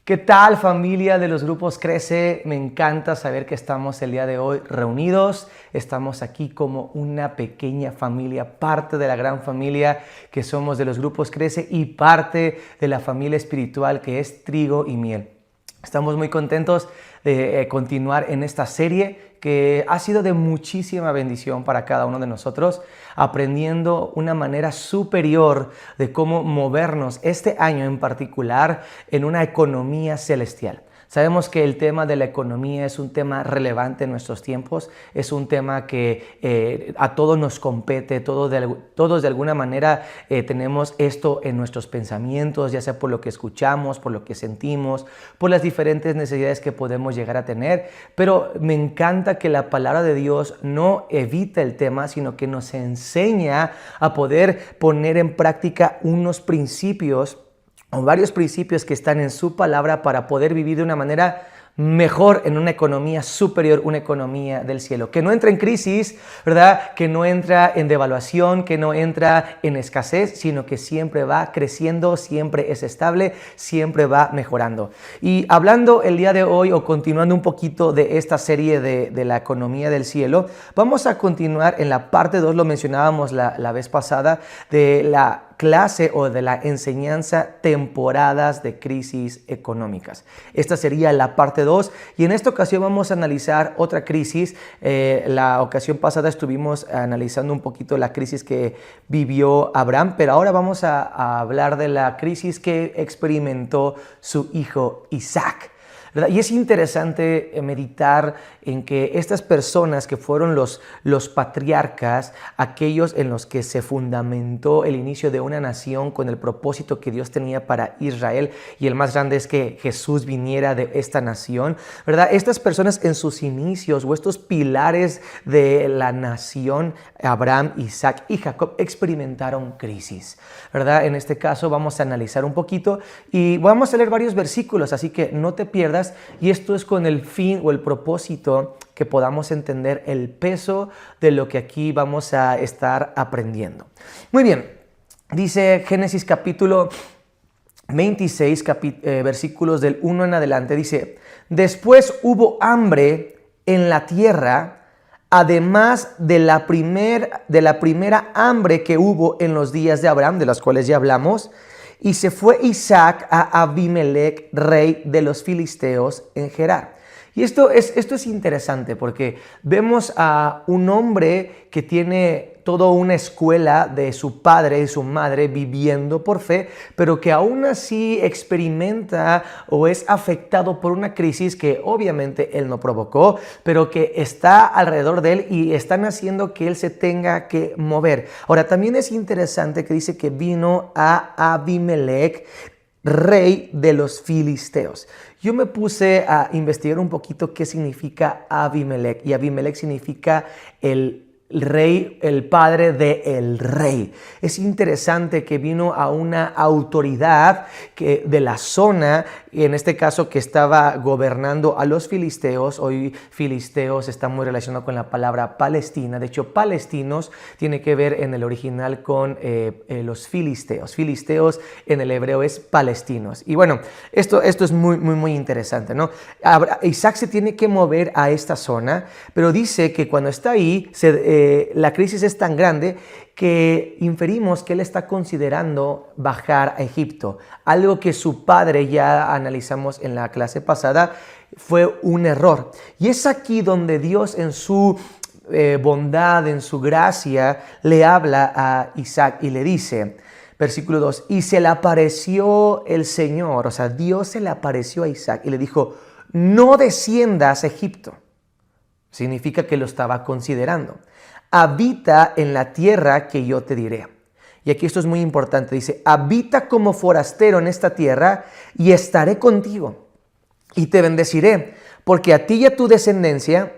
¿Qué tal, familia de los grupos Crece? Me encanta saber que estamos el día de hoy reunidos. Estamos aquí como una pequeña familia, parte de la gran familia que somos de los grupos Crece y parte de la familia espiritual que es Trigo y Miel. Estamos muy contentos de continuar en esta serie que ha sido de muchísima bendición para cada uno de nosotros, aprendiendo una manera superior de cómo movernos este año en particular en una economía celestial. Sabemos que el tema de la economía es un tema relevante en nuestros tiempos, es un tema que a todos nos compete, todos de alguna manera tenemos esto en nuestros pensamientos, ya sea por lo que escuchamos, por lo que sentimos, por las diferentes necesidades que podemos llegar a tener, pero me encanta que la palabra de Dios no evita el tema, sino que nos enseña a poder poner en práctica unos principios o varios principios que están en su palabra para poder vivir de una manera mejor en una economía superior, una economía del cielo, que no entra en crisis, ¿verdad? Que no entra en devaluación, que no entra en escasez, sino que siempre va creciendo, siempre es estable, siempre va mejorando. Y hablando el día de hoy o continuando un poquito de esta serie de la economía del cielo, vamos a continuar en la parte 2, lo mencionábamos la vez pasada, de la clase o de la enseñanza temporadas de crisis económicas. Esta sería la parte 2 y en esta ocasión vamos a analizar otra crisis. La ocasión pasada estuvimos analizando un poquito la crisis que vivió Abraham, pero ahora vamos a hablar de la crisis que experimentó su hijo Isaac, ¿verdad? Y es interesante meditar en que estas personas que fueron los patriarcas, aquellos en los que se fundamentó el inicio de una nación con el propósito que Dios tenía para Israel, y el más grande es que Jesús viniera de esta nación, ¿verdad? Estas personas en sus inicios o estos pilares de la nación, Abraham, Isaac y Jacob, experimentaron crisis, ¿verdad? En este caso vamos a analizar un poquito y vamos a leer varios versículos, así que no te pierdas, y esto es con el fin o el propósito que podamos entender el peso de lo que aquí vamos a estar aprendiendo. Muy bien, dice Génesis capítulo 26, versículos del 1 en adelante, dice: después hubo hambre en la tierra, además de la primera hambre que hubo en los días de Abraham, de las cuales ya hablamos, y se fue Isaac a Abimelech, rey de los filisteos, en Gerar. Y esto es interesante porque vemos a un hombre que tiene toda una escuela de su padre y su madre viviendo por fe, pero que aún así experimenta o es afectado por una crisis que obviamente él no provocó, pero que está alrededor de él y están haciendo que él se tenga que mover. Ahora, también es interesante que dice que vino a Abimelech, rey de los filisteos. Yo me puse a investigar un poquito qué significa Abimelech, y Abimelech significa el rey, el padre del rey. Es interesante que vino a una autoridad de la zona, y en este caso que estaba gobernando a los filisteos. Hoy filisteos está muy relacionado con la palabra Palestina. De hecho, palestinos tiene que ver en el original con los filisteos. Filisteos en el hebreo es palestinos. Y bueno, esto es muy interesante, ¿no? Isaac se tiene que mover a esta zona, pero dice que cuando está ahí la crisis es tan grande que inferimos que él está considerando bajar a Egipto. Algo que su padre, ya analizamos en la clase pasada, fue un error. Y es aquí donde Dios en su bondad, en su gracia, le habla a Isaac y le dice, versículo 2, y se le apareció el Señor, o sea, Dios se le apareció a Isaac y le dijo, no desciendas a Egipto. Significa que lo estaba considerando. Habita en la tierra que yo te diré. Y aquí esto es muy importante. Dice, habita como forastero en esta tierra y estaré contigo y te bendeciré, porque a ti y a tu descendencia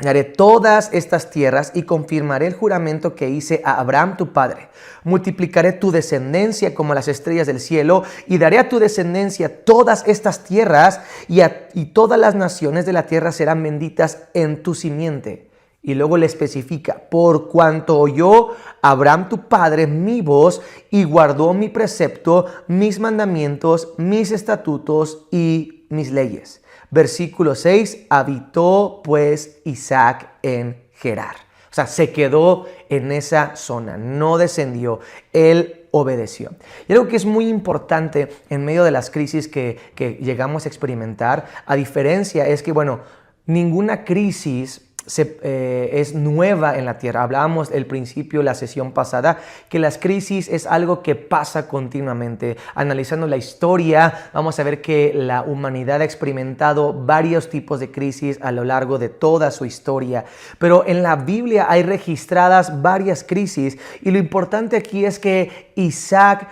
haré todas estas tierras y confirmaré el juramento que hice a Abraham tu padre. Multiplicaré tu descendencia como las estrellas del cielo y daré a tu descendencia todas estas tierras y todas las naciones de la tierra serán benditas en tu simiente. Y luego le especifica, por cuanto oyó Abraham tu padre mi voz y guardó mi precepto, mis mandamientos, mis estatutos y mis leyes. Versículo 6, habitó pues Isaac en Gerar. O sea, se quedó en esa zona, no descendió, él obedeció. Y algo que es muy importante en medio de las crisis que llegamos a experimentar, a diferencia es que, bueno, ninguna crisis es nueva en la tierra. Hablábamos al principio, la sesión pasada, que las crisis es algo que pasa continuamente. Analizando la historia, vamos a ver que la humanidad ha experimentado varios tipos de crisis a lo largo de toda su historia. Pero en la Biblia hay registradas varias crisis y lo importante aquí es que Isaac,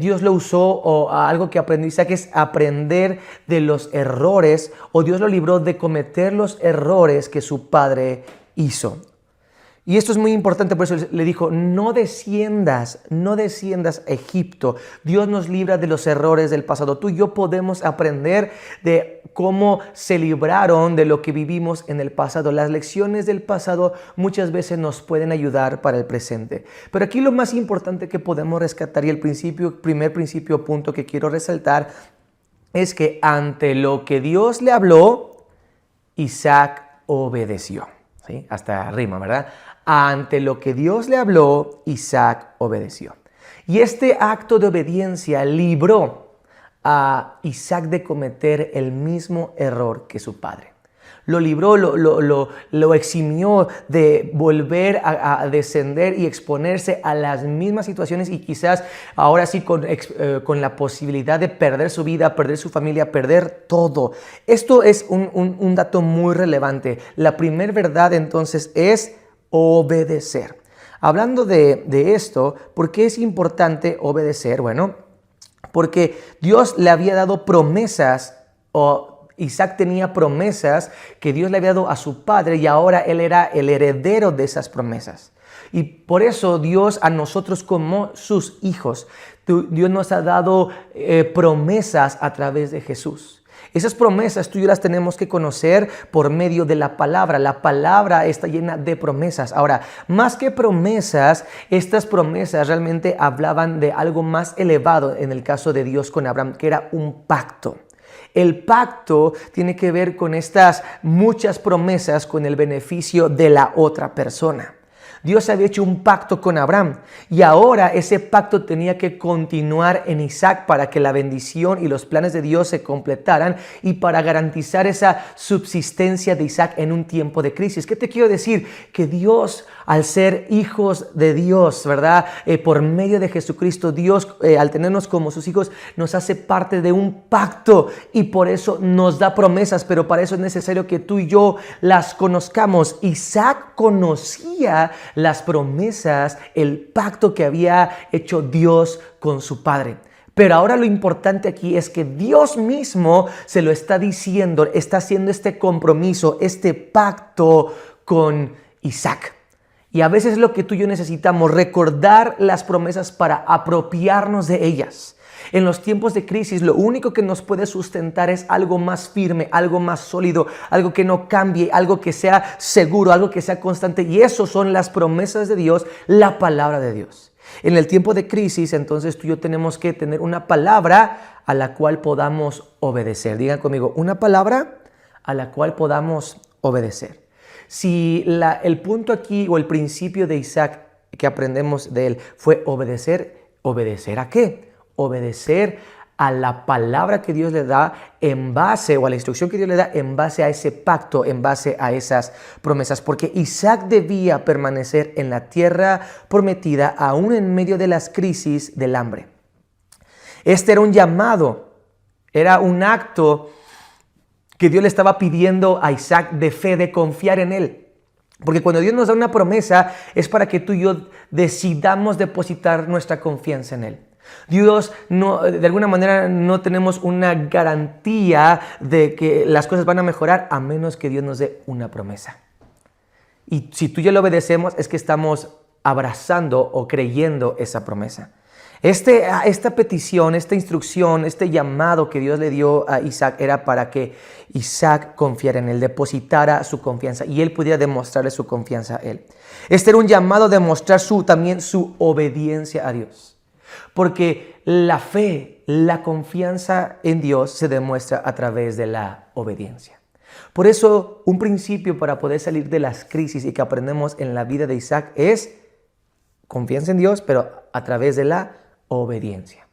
Dios lo usó, o algo que aprendió Isaac es aprender de los errores, o Dios lo libró de cometer los errores que su padre hizo. Y esto es muy importante, por eso le dijo, no desciendas a Egipto. Dios nos libra de los errores del pasado. Tú y yo podemos aprender de cómo se libraron de lo que vivimos en el pasado. Las lecciones del pasado muchas veces nos pueden ayudar para el presente. Pero aquí lo más importante que podemos rescatar, y el primer principio, punto que quiero resaltar, es que ante lo que Dios le habló, Isaac obedeció. ¿Sí? Hasta rima, ¿verdad? Ante lo que Dios le habló, Isaac obedeció. Y este acto de obediencia libró a Isaac de cometer el mismo error que su padre. Lo libró, lo eximió de volver a descender y exponerse a las mismas situaciones, y quizás ahora sí con la posibilidad de perder su vida, perder su familia, perder todo. Esto es un dato muy relevante. La primera verdad entonces es obedecer. Hablando de esto, ¿por qué es importante obedecer? Bueno, porque Dios le había dado promesas, Isaac tenía promesas que Dios le había dado a su padre, y ahora él era el heredero de esas promesas. Y por eso Dios, a nosotros como sus hijos, Dios nos ha dado promesas a través de Jesús. Esas promesas tú y yo las tenemos que conocer por medio de la palabra. La palabra está llena de promesas. Ahora, más que promesas, estas promesas realmente hablaban de algo más elevado en el caso de Dios con Abraham, que era un pacto. El pacto tiene que ver con estas muchas promesas con el beneficio de la otra persona. Dios había hecho un pacto con Abraham y ahora ese pacto tenía que continuar en Isaac para que la bendición y los planes de Dios se completaran y para garantizar esa subsistencia de Isaac en un tiempo de crisis. ¿Qué te quiero decir? Que Dios, al ser hijos de Dios, ¿verdad? Por medio de Jesucristo, Dios, al tenernos como sus hijos, nos hace parte de un pacto y por eso nos da promesas, pero para eso es necesario que tú y yo las conozcamos. Isaac conocía las promesas, el pacto que había hecho Dios con su padre. Pero ahora lo importante aquí es que Dios mismo se lo está diciendo, está haciendo este compromiso, este pacto con Isaac. Y a veces es lo que tú y yo necesitamos, recordar las promesas para apropiarnos de ellas. En los tiempos de crisis, lo único que nos puede sustentar es algo más firme, algo más sólido, algo que no cambie, algo que sea seguro, algo que sea constante. Y eso son las promesas de Dios, la palabra de Dios. En el tiempo de crisis, entonces tú y yo tenemos que tener una palabra a la cual podamos obedecer. Digan conmigo, una palabra a la cual podamos obedecer. Si el punto aquí o el principio de Isaac que aprendemos de él fue obedecer, ¿obedecer a qué? Obedecer a la palabra que Dios le da en base, o a la instrucción que Dios le da en base a ese pacto, en base a esas promesas. Porque Isaac debía permanecer en la tierra prometida aún en medio de las crisis del hambre. Este era un llamado, era un acto que Dios le estaba pidiendo a Isaac de fe, de confiar en él. Porque cuando Dios nos da una promesa es para que tú y yo decidamos depositar nuestra confianza en él. Dios no, de alguna manera no tenemos una garantía de que las cosas van a mejorar a menos que Dios nos dé una promesa. Y si tú y yo lo obedecemos es que estamos abrazando o creyendo esa promesa. Esta petición, esta instrucción, este llamado que Dios le dio a Isaac era para que Isaac confiara en él, depositara su confianza y él pudiera demostrarle su confianza a él. Este era un llamado a demostrar también su obediencia a Dios. Porque la fe, la confianza en Dios se demuestra a través de la obediencia. Por eso, un principio para poder salir de las crisis y que aprendemos en la vida de Isaac es confianza en Dios, pero a través de la obediencia.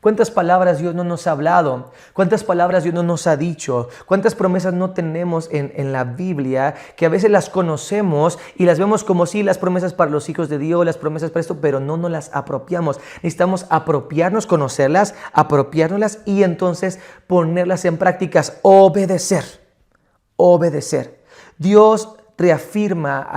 ¿Cuántas palabras Dios no nos ha hablado? ¿Cuántas palabras Dios no nos ha dicho? ¿Cuántas promesas no tenemos en la Biblia que a veces las conocemos y las vemos como sí, las promesas para los hijos de Dios, las promesas para esto, pero no nos las apropiamos? Necesitamos apropiarnos, conocerlas, apropiárnoslas y entonces ponerlas en prácticas. Obedecer. Dios reafirma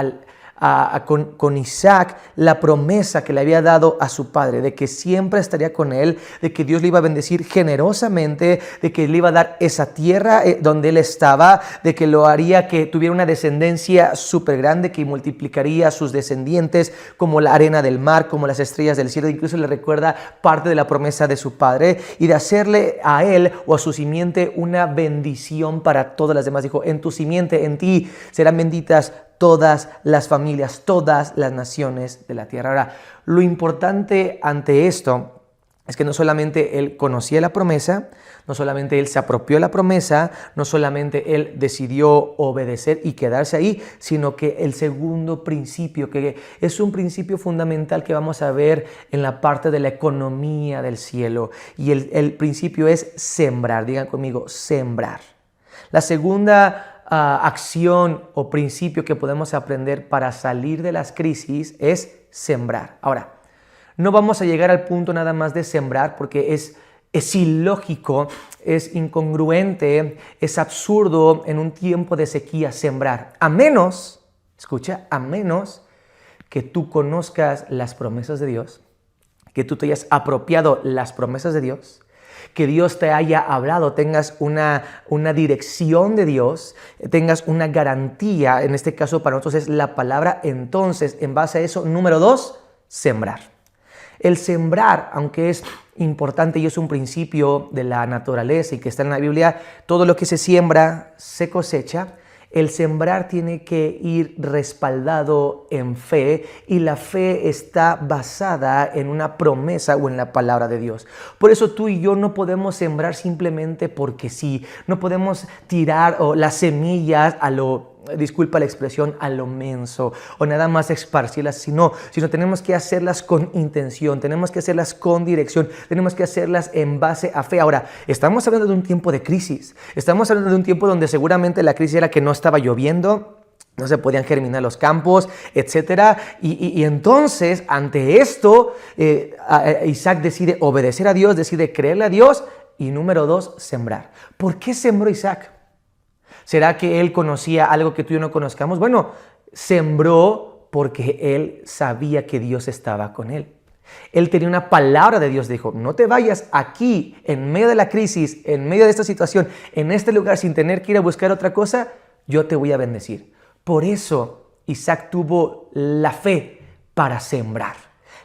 con Isaac la promesa que le había dado a su padre, de que siempre estaría con él, de que Dios le iba a bendecir generosamente, de que le iba a dar esa tierra donde él estaba, de que lo haría que tuviera una descendencia súper grande, que multiplicaría a sus descendientes como la arena del mar, como las estrellas del cielo. Incluso le recuerda parte de la promesa de su padre y de hacerle a él o a su simiente una bendición para todas las demás. Dijo, en tu simiente, en ti serán benditas todas las familias, todas las naciones de la tierra. Ahora, lo importante ante esto es que no solamente él conocía la promesa, no solamente él se apropió la promesa, no solamente él decidió obedecer y quedarse ahí, sino que el segundo principio, que es un principio fundamental que vamos a ver en la parte de la economía del cielo, y el principio es sembrar. Digan conmigo, sembrar. La segunda acción o principio que podemos aprender para salir de las crisis es sembrar. Ahora, no vamos a llegar al punto nada más de sembrar porque es ilógico, es incongruente, es absurdo en un tiempo de sequía sembrar. A menos, escucha, a menos que tú conozcas las promesas de Dios, que tú te hayas apropiado las promesas de Dios, que Dios te haya hablado, tengas una dirección de Dios, tengas una garantía, en este caso para nosotros es la palabra. Entonces, en base a eso, número 2, sembrar. El sembrar, aunque es importante y es un principio de la naturaleza y que está en la Biblia, todo lo que se siembra se cosecha. El sembrar tiene que ir respaldado en fe y la fe está basada en una promesa o en la palabra de Dios. Por eso tú y yo no podemos sembrar simplemente porque sí. No podemos tirar las semillas disculpa la expresión, a lo menso o nada más esparcirlas, sino tenemos que hacerlas con intención, tenemos que hacerlas con dirección, tenemos que hacerlas en base a fe. Ahora, estamos hablando de un tiempo de crisis, estamos hablando de un tiempo donde seguramente la crisis era que no estaba lloviendo, no se podían germinar los campos, etc. Y entonces, ante esto, Isaac decide obedecer a Dios, decide creerle a Dios y número 2, sembrar. ¿Por qué sembró Isaac? ¿Será que él conocía algo que tú y yo no conozcamos? Bueno, sembró porque él sabía que Dios estaba con él. Él tenía una palabra de Dios, dijo, no te vayas aquí, en medio de la crisis, en medio de esta situación, en este lugar, sin tener que ir a buscar otra cosa, yo te voy a bendecir. Por eso Isaac tuvo la fe para sembrar,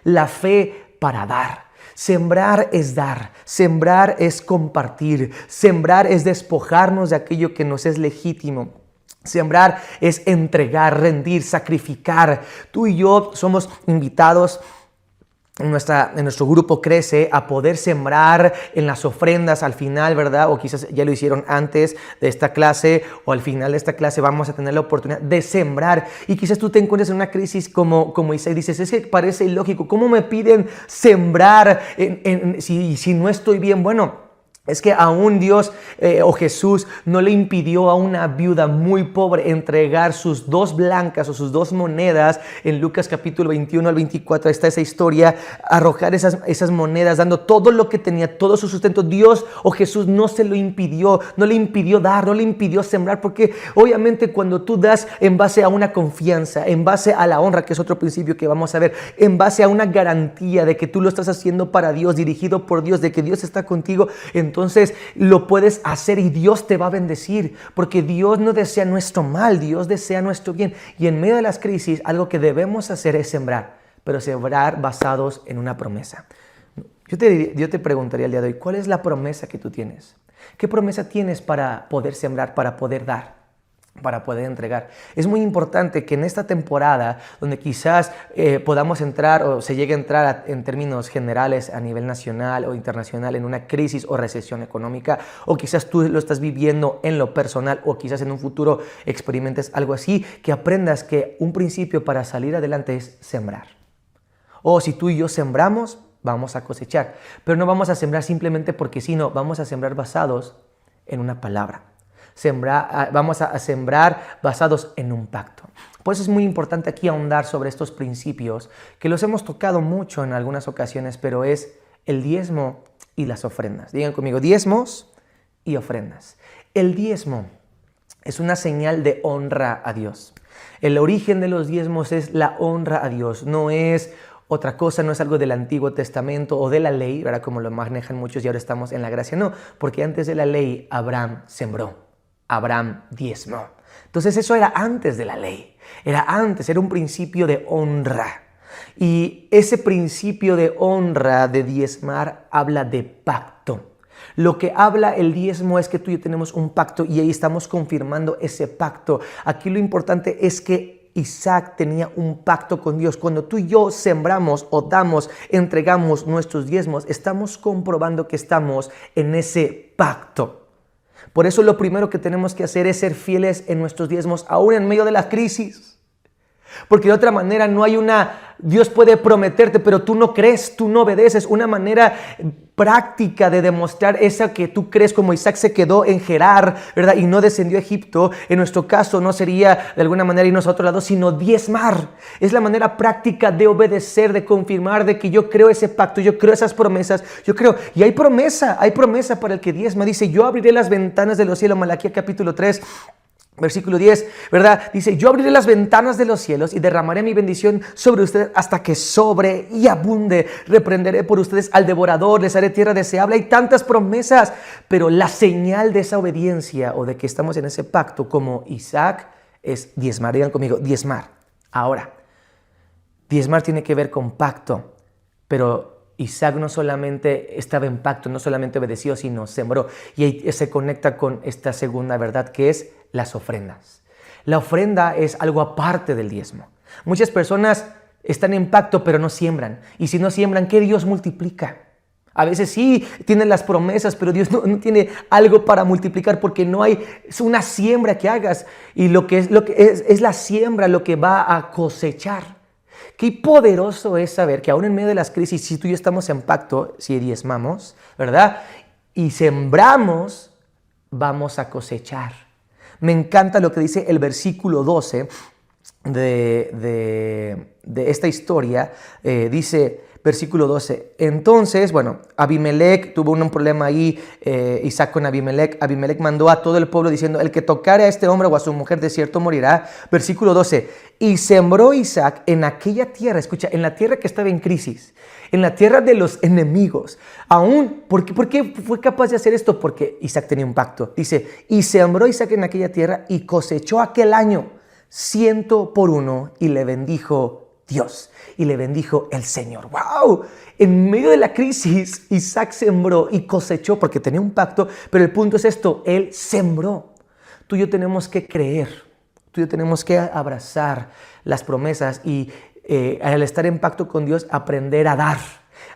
la fe para dar. Sembrar es dar, sembrar es compartir, sembrar es despojarnos de aquello que nos es legítimo. Sembrar es entregar, rendir, sacrificar. Tú y yo somos invitados en nuestro grupo Crece a poder sembrar en las ofrendas al final, ¿verdad? O quizás ya lo hicieron antes de esta clase o al final de esta clase vamos a tener la oportunidad de sembrar. Y quizás tú te encuentres en una crisis como Isaac, dices, es que parece ilógico, ¿cómo me piden sembrar si no estoy bien? Bueno, es que aún Dios o Jesús no le impidió a una viuda muy pobre entregar sus 2 blancas o sus 2 monedas. En Lucas capítulo 21 al 24 está esa historia, arrojar esas monedas dando todo lo que tenía, todo su sustento. Dios o Jesús no se lo impidió, no le impidió dar, no le impidió sembrar, porque obviamente cuando tú das en base a una confianza, en base a la honra, que es otro principio que vamos a ver, en base a una garantía de que tú lo estás haciendo para Dios, dirigido por Dios, de que Dios está contigo, entonces lo puedes hacer y Dios te va a bendecir, porque Dios no desea nuestro mal, Dios desea nuestro bien. Y en medio de las crisis, algo que debemos hacer es sembrar, pero sembrar basados en una promesa. Yo te preguntaría el día de hoy, ¿cuál es la promesa que tú tienes? ¿Qué promesa tienes para poder sembrar, para poder dar, para poder entregar? Es muy importante que en esta temporada, donde quizás podamos entrar o se llegue a entrar en términos generales a nivel nacional o internacional en una crisis o recesión económica, o quizás tú lo estás viviendo en lo personal o quizás en un futuro experimentes algo así, que aprendas que un principio para salir adelante es sembrar. O si tú y yo sembramos, vamos a cosechar. Pero no vamos a sembrar simplemente porque sí, no, vamos a sembrar basados en una palabra. Vamos a sembrar basados en un pacto. Por eso es muy importante aquí ahondar sobre estos principios que los hemos tocado mucho en algunas ocasiones, pero es el diezmo y las ofrendas. Digan conmigo, diezmos y ofrendas. El diezmo es una señal de honra a Dios. El origen de los diezmos es la honra a Dios, no es otra cosa, no es algo del Antiguo Testamento o de la ley, ¿verdad? Como lo manejan muchos y ahora estamos en la gracia. No, porque antes de la ley Abraham sembró, Abraham diezmó. Entonces eso era antes de la ley, era un principio de honra. Y ese principio de honra, de diezmar, habla de pacto. Lo que habla el diezmo es que tú y yo tenemos un pacto y ahí estamos confirmando ese pacto. Aquí lo importante es que Isaac tenía un pacto con Dios. Cuando tú y yo sembramos o damos, entregamos nuestros diezmos, estamos comprobando que estamos en ese pacto. Por eso lo primero que tenemos que hacer es ser fieles en nuestros diezmos, aún en medio de la crisis. Porque de otra manera no hay Dios puede prometerte, pero tú no crees, tú no obedeces. Una manera práctica de demostrar esa que tú crees, como Isaac se quedó en Gerar, ¿verdad? Y no descendió a Egipto. En nuestro caso no sería de alguna manera irnos a otro lado, sino diezmar. Es la manera práctica de obedecer, de confirmar de que yo creo ese pacto, yo creo esas promesas, yo creo. Y hay promesa para el que diezma. Dice, yo abriré las ventanas de los cielos, Malaquías capítulo 3. Versículo 10, ¿verdad? Dice, yo abriré las ventanas de los cielos y derramaré mi bendición sobre ustedes hasta que sobre y abunde. Reprenderé por ustedes al devorador, les haré tierra deseable. Hay tantas promesas, pero la señal de esa obediencia o de que estamos en ese pacto como Isaac es diezmar. Digan conmigo, diezmar. Ahora, diezmar tiene que ver con pacto, pero Isaac no solamente estaba en pacto, no solamente obedeció, sino sembró. Y ahí se conecta con esta segunda verdad que es las ofrendas. La ofrenda es algo aparte del diezmo. Muchas personas están en pacto pero no siembran. Y si no siembran, ¿qué Dios multiplica? A veces sí tienen las promesas, pero Dios no tiene algo para multiplicar porque no hay, es una siembra que hagas. Y lo que es la siembra lo que va a cosechar. Qué poderoso es saber que aún en medio de las crisis, si tú y yo estamos en pacto, si diezmamos, ¿verdad? Y sembramos, vamos a cosechar. Me encanta lo que dice el versículo 12 de esta historia. Dice, versículo 12, entonces, bueno, Abimelec tuvo un problema ahí, Isaac con Abimelec. Abimelec mandó a todo el pueblo diciendo, el que tocare a este hombre o a su mujer de cierto morirá. Versículo 12, y sembró Isaac en aquella tierra, escucha, en la tierra que estaba en crisis, en la tierra de los enemigos. Aún, ¿por qué fue capaz de hacer esto? Porque Isaac tenía un pacto. Dice, y sembró Isaac en aquella tierra y cosechó aquel año 100 por 1 y le bendijo Dios y le bendijo el Señor. ¡Wow! En medio de la crisis, Isaac sembró y cosechó porque tenía un pacto, pero el punto es esto, él sembró. Tú y yo tenemos que creer, tú y yo tenemos que abrazar las promesas y al estar en pacto con Dios, aprender a dar,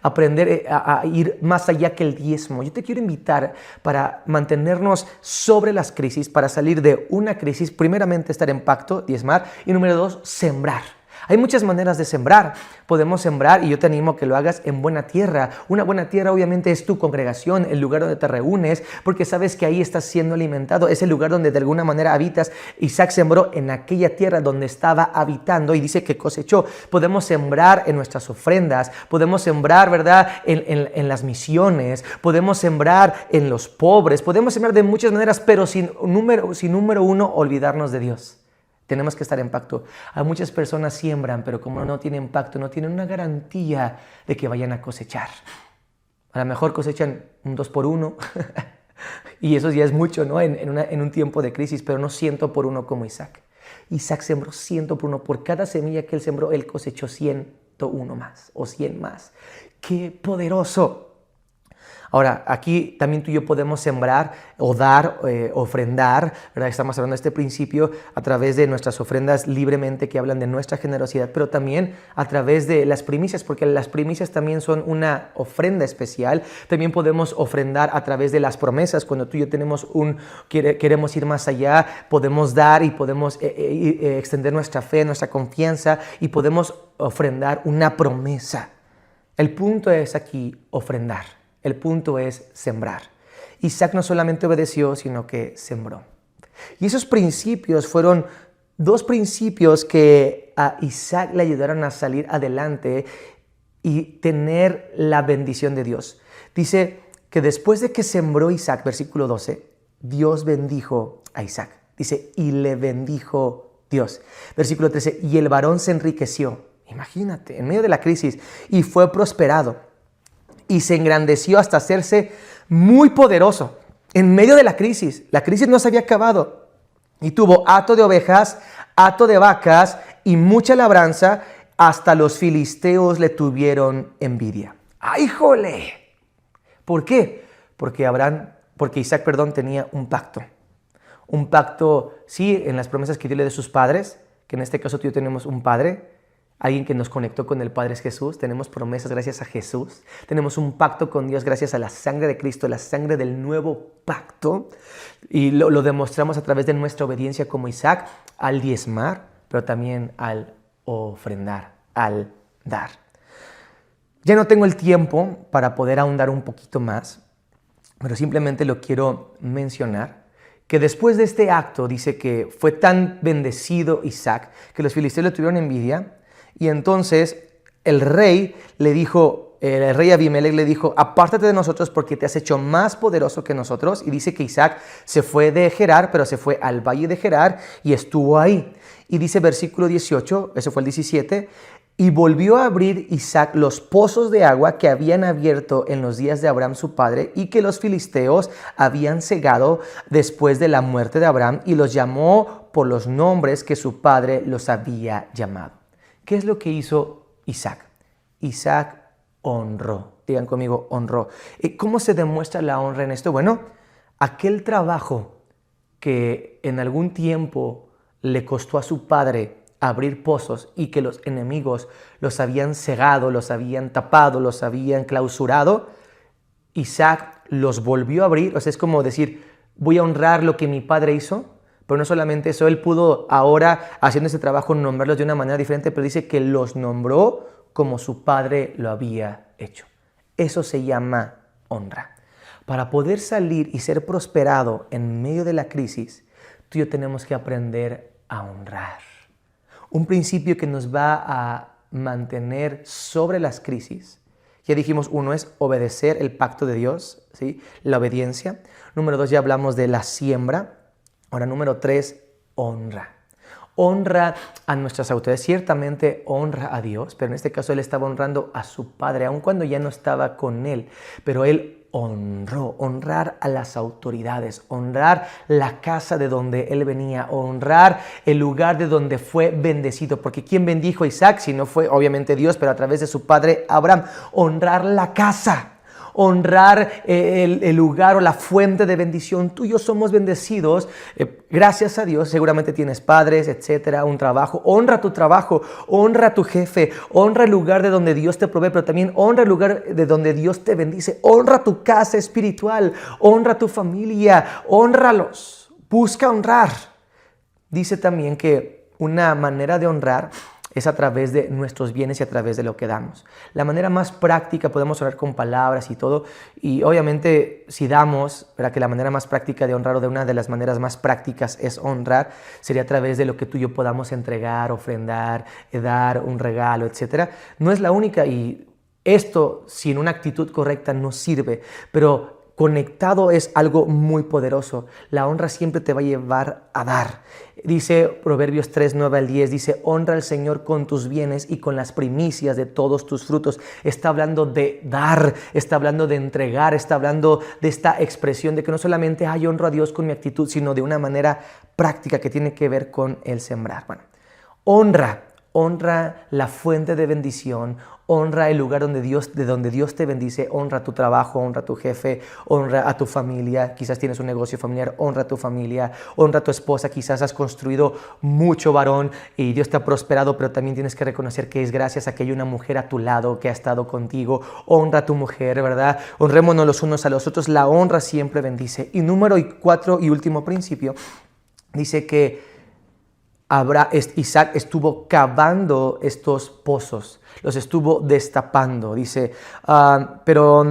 aprender a ir más allá que el diezmo. Yo te quiero invitar para mantenernos sobre las crisis, para salir de una crisis, primeramente estar en pacto, diezmar, y número 2, sembrar. Hay muchas maneras de sembrar. Podemos sembrar, y yo te animo a que lo hagas en buena tierra. Una buena tierra obviamente es tu congregación, el lugar donde te reúnes, porque sabes que ahí estás siendo alimentado. Es el lugar donde de alguna manera habitas. Isaac sembró en aquella tierra donde estaba habitando y dice que cosechó. Podemos sembrar en nuestras ofrendas, podemos sembrar, ¿verdad?, en las misiones, podemos sembrar en los pobres, podemos sembrar de muchas maneras, pero sin número uno, olvidarnos de Dios. Tenemos que estar en pacto. Hay muchas personas siembran, pero como no tienen pacto, no tienen una garantía de que vayan a cosechar. A lo mejor cosechan un 2 por 1 y eso ya es mucho, ¿no? En un tiempo de crisis, pero no 100 por 1 como Isaac. Isaac sembró 100 por 1. Por cada semilla que él sembró, él cosechó 100 101 más o 100 más. ¡Qué poderoso! Ahora, aquí también tú y yo podemos sembrar o dar, ofrendar, ¿verdad? Estamos hablando de este principio a través de nuestras ofrendas libremente que hablan de nuestra generosidad, pero también a través de las primicias, porque las primicias también son una ofrenda especial. También podemos ofrendar a través de las promesas. Cuando tú y yo queremos ir más allá, podemos dar y podemos extender nuestra fe, nuestra confianza y podemos ofrendar una promesa. El punto es aquí ofrendar. El punto es sembrar. Isaac no solamente obedeció, sino que sembró. Y esos principios fueron 2 principios que a Isaac le ayudaron a salir adelante y tener la bendición de Dios. Dice que después de que sembró Isaac, versículo 12, Dios bendijo a Isaac. Dice, y le bendijo Dios. Versículo 13, y el varón se enriqueció. Imagínate, en medio de la crisis, y fue prosperado. Y se engrandeció hasta hacerse muy poderoso. En medio de la crisis no se había acabado. Y tuvo hato de ovejas, hato de vacas y mucha labranza. Hasta los filisteos le tuvieron envidia. ¡Ay, jole! ¿Por qué? Porque Isaac, tenía un pacto. Un pacto, sí, en las promesas que Dios le dio a sus padres, que en este caso tú y yo tenemos un padre. Alguien que nos conectó con el Padre es Jesús. Tenemos promesas gracias a Jesús. Tenemos un pacto con Dios gracias a la sangre de Cristo, la sangre del nuevo pacto. Y lo demostramos a través de nuestra obediencia como Isaac al diezmar, pero también al ofrendar, al dar. Ya no tengo el tiempo para poder ahondar un poquito más, pero simplemente lo quiero mencionar. Que después de este acto dice que fue tan bendecido Isaac que los filisteos le tuvieron envidia. Y entonces el rey Abimelech le dijo, apártate de nosotros porque te has hecho más poderoso que nosotros. Y dice que Isaac se fue de Gerar, pero se fue al valle de Gerar y estuvo ahí. Y dice versículo 18, eso fue el 17, y volvió a abrir Isaac los pozos de agua que habían abierto en los días de Abraham su padre y que los filisteos habían cegado después de la muerte de Abraham, y los llamó por los nombres que su padre los había llamado. ¿Qué es lo que hizo Isaac? Isaac honró. Digan conmigo, honró. ¿Cómo se demuestra la honra en esto? Bueno, aquel trabajo que en algún tiempo le costó a su padre abrir pozos y que los enemigos los habían cegado, los habían tapado, los habían clausurado, Isaac los volvió a abrir. O sea, es como decir, voy a honrar lo que mi padre hizo. Pero no solamente eso, él pudo ahora, haciendo ese trabajo, nombrarlos de una manera diferente, pero dice que los nombró como su padre lo había hecho. Eso se llama honra. Para poder salir y ser prosperado en medio de la crisis, tú y yo tenemos que aprender a honrar. Un principio que nos va a mantener sobre las crisis. Ya dijimos, 1 es obedecer el pacto de Dios, ¿sí? La obediencia. Número 2, ya hablamos de la siembra. Ahora, número 3, honra. Honra a nuestras autoridades. Ciertamente honra a Dios, pero en este caso él estaba honrando a su padre, aun cuando ya no estaba con él. Pero él honrar a las autoridades, honrar la casa de donde él venía, honrar el lugar de donde fue bendecido. Porque ¿quién bendijo a Isaac? Si no fue obviamente Dios, pero a través de su padre Abraham. Honrar la casa. Honrar el lugar o la fuente de bendición. Tú y yo somos bendecidos, gracias a Dios. Seguramente tienes padres, etcétera, un trabajo. Honra tu trabajo, honra a tu jefe, honra el lugar de donde Dios te provee, pero también honra el lugar de donde Dios te bendice. Honra tu casa espiritual, honra tu familia, honralos, busca honrar. Dice también que una manera de honrar es a través de nuestros bienes y a través de lo que damos. La manera más práctica, podemos orar con palabras y todo, y obviamente si damos, ¿verdad? Que la manera más práctica de honrar, o de una de las maneras más prácticas es honrar, sería a través de lo que tú y yo podamos entregar, ofrendar, dar un regalo, etc. No es la única, y esto sin una actitud correcta no sirve, pero conectado es algo muy poderoso. La honra siempre te va a llevar a dar. Dice Proverbios 3, 9 al 10, dice, honra al Señor con tus bienes y con las primicias de todos tus frutos. Está hablando de dar, está hablando de entregar, está hablando de esta expresión de que no solamente honro a Dios con mi actitud, sino de una manera práctica que tiene que ver con el sembrar. Bueno, honra honra la fuente de bendición, honra el lugar de donde Dios te bendice, honra tu trabajo, honra a tu jefe, honra a tu familia, quizás tienes un negocio familiar, honra a tu familia, honra a tu esposa, quizás has construido mucho varón y Dios te ha prosperado, pero también tienes que reconocer que es gracias a que hay una mujer a tu lado que ha estado contigo, honra a tu mujer, ¿verdad? Honrémonos los unos a los otros, la honra siempre bendice. Y número 4 y último principio, dice que Isaac estuvo cavando estos pozos, los estuvo destapando, dice, pero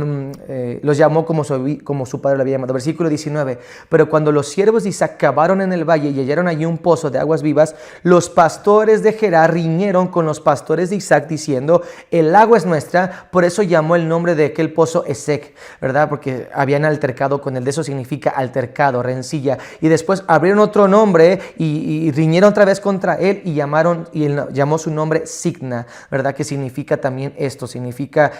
los llamó como su padre lo había llamado. Versículo 19, pero cuando los siervos de Isaac cavaron en el valle y hallaron allí un pozo de aguas vivas, los pastores de Gerar riñeron con los pastores de Isaac diciendo, el agua es nuestra, por eso llamó el nombre de aquel pozo Esek, ¿verdad? Porque habían altercado con él, de eso significa altercado, rencilla, y después abrieron otro nombre y riñeron otra vez contra él y él llamó su nombre Signa, ¿verdad? Que significa también esto, significa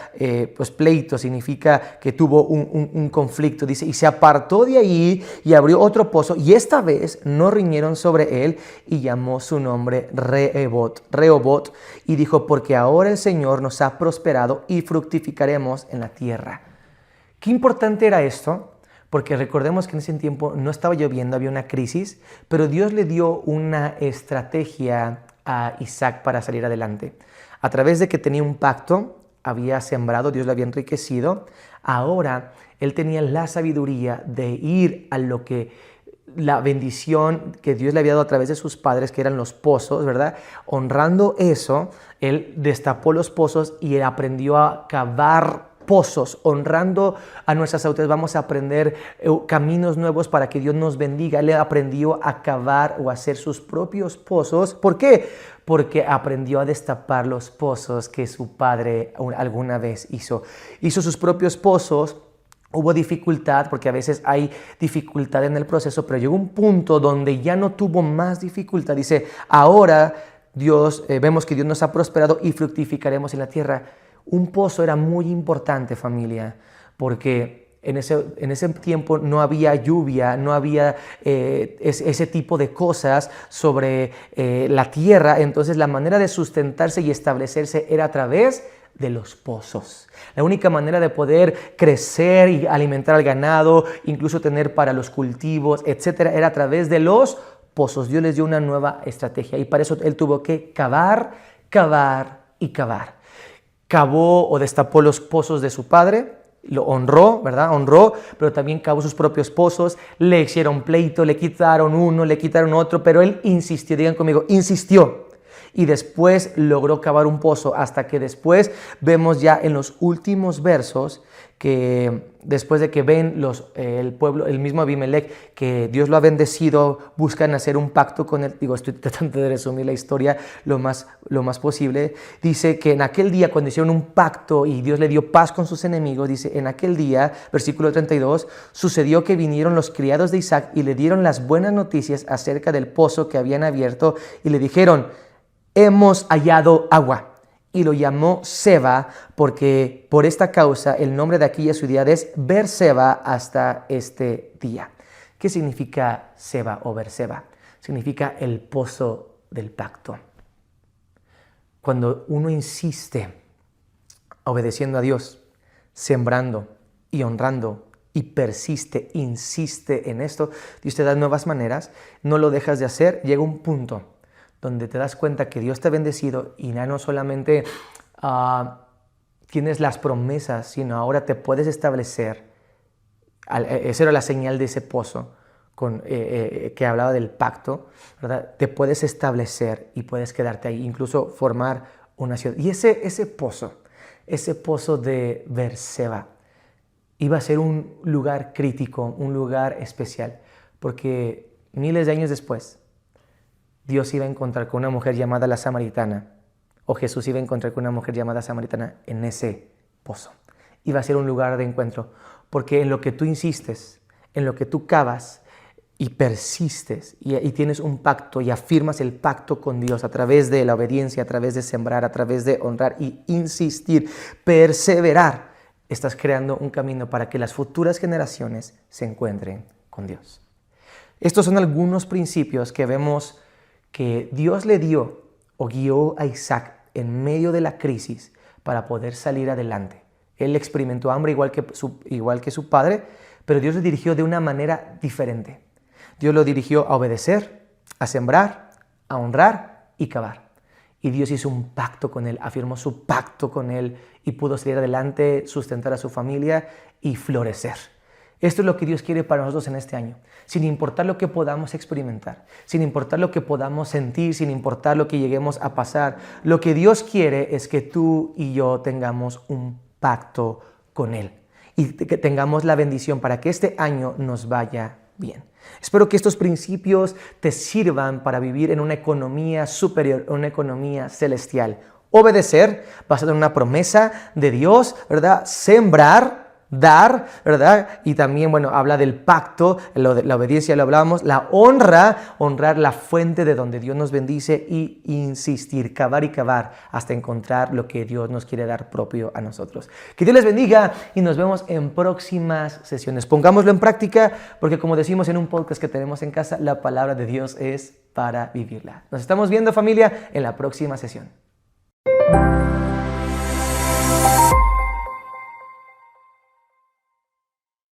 pues pleito, significa que tuvo un conflicto, dice, y se apartó de ahí y abrió otro pozo y esta vez no riñeron sobre él y llamó su nombre Rehobot y dijo, porque ahora el Señor nos ha prosperado y fructificaremos en la tierra. ¿Qué importante era esto? Porque recordemos que en ese tiempo no estaba lloviendo, había una crisis, pero Dios le dio una estrategia a Isaac para salir adelante. A través de que tenía un pacto, había sembrado, Dios le había enriquecido, ahora él tenía la sabiduría de ir a lo que la bendición que Dios le había dado a través de sus padres, que eran los pozos, ¿verdad? Honrando eso, él destapó los pozos y él aprendió a cavar pozos, honrando a nuestras autoridades. Vamos a aprender caminos nuevos para que Dios nos bendiga. Él aprendió a cavar o a hacer sus propios pozos. ¿Por qué? Porque aprendió a destapar los pozos que su padre alguna vez hizo. Hizo sus propios pozos. Hubo dificultad, porque a veces hay dificultad en el proceso, pero llegó un punto donde ya no tuvo más dificultad. Dice, ahora vemos que Dios nos ha prosperado y fructificaremos en la tierra. Un pozo era muy importante, familia, porque en ese tiempo no había lluvia, no había ese tipo de cosas sobre la tierra. Entonces la manera de sustentarse y establecerse era a través de los pozos. La única manera de poder crecer y alimentar al ganado, incluso tener para los cultivos, etcétera, era a través de los pozos. Dios les dio una nueva estrategia y para eso él tuvo que cavar, cavar y cavar. Cavó o destapó los pozos de su padre, lo honró, ¿verdad? Honró, pero también cavó sus propios pozos, le hicieron pleito, le quitaron uno, le quitaron otro, pero él insistió, digan conmigo, insistió. Y después logró cavar un pozo, hasta que después vemos ya en los últimos versos que después de que ven el pueblo, el mismo Abimelech, que Dios lo ha bendecido, buscan hacer un pacto con él. Digo, estoy tratando de resumir la historia lo más posible. Dice que en aquel día, cuando hicieron un pacto y Dios le dio paz con sus enemigos, dice, en aquel día, versículo 32, sucedió que vinieron los criados de Isaac y le dieron las buenas noticias acerca del pozo que habían abierto y le dijeron, hemos hallado agua. Y lo llamó Seba, porque por esta causa el nombre de aquella ciudad es Beerseba hasta este día. ¿Qué significa Seba o Beerseba? Significa el pozo del pacto. Cuando uno insiste obedeciendo a Dios, sembrando y honrando y persiste, insiste en esto, Dios te da nuevas maneras, no lo dejas de hacer, llega un punto donde te das cuenta que Dios te ha bendecido y ya no solamente tienes las promesas, sino ahora te puedes establecer. Esa era la señal de ese pozo que hablaba del pacto, ¿verdad? Te puedes establecer y puedes quedarte ahí, incluso formar una ciudad. Y ese pozo de Beerseba iba a ser un lugar crítico, un lugar especial, porque miles de años después, Dios iba a encontrar con una mujer llamada la Samaritana, o Jesús iba a encontrar con una mujer llamada Samaritana en ese pozo. Iba a ser un lugar de encuentro, porque en lo que tú insistes, en lo que tú cavas y persistes y tienes un pacto y afirmas el pacto con Dios a través de la obediencia, a través de sembrar, a través de honrar y insistir, perseverar, estás creando un camino para que las futuras generaciones se encuentren con Dios. Estos son algunos principios que vemos que Dios le dio o guió a Isaac en medio de la crisis para poder salir adelante. Él experimentó hambre igual que su padre, pero Dios lo dirigió de una manera diferente. Dios lo dirigió a obedecer, a sembrar, a honrar y cavar. Y Dios hizo un pacto con él, afirmó su pacto con él y pudo salir adelante, sustentar a su familia y florecer. Esto es lo que Dios quiere para nosotros en este año, sin importar lo que podamos experimentar, sin importar lo que podamos sentir, sin importar lo que lleguemos a pasar. Lo que Dios quiere es que tú y yo tengamos un pacto con Él y que tengamos la bendición para que este año nos vaya bien. Espero que estos principios te sirvan para vivir en una economía superior, una economía celestial. Obedecer, basado en una promesa de Dios, ¿verdad? Sembrar, dar, ¿verdad? Y también, habla del pacto, la obediencia lo hablábamos, la honra, honrar la fuente de donde Dios nos bendice y insistir, cavar y cavar hasta encontrar lo que Dios nos quiere dar propio a nosotros. Que Dios les bendiga y nos vemos en próximas sesiones. Pongámoslo en práctica porque, como decimos en un podcast que tenemos en casa, la palabra de Dios es para vivirla. Nos estamos viendo, familia, en la próxima sesión.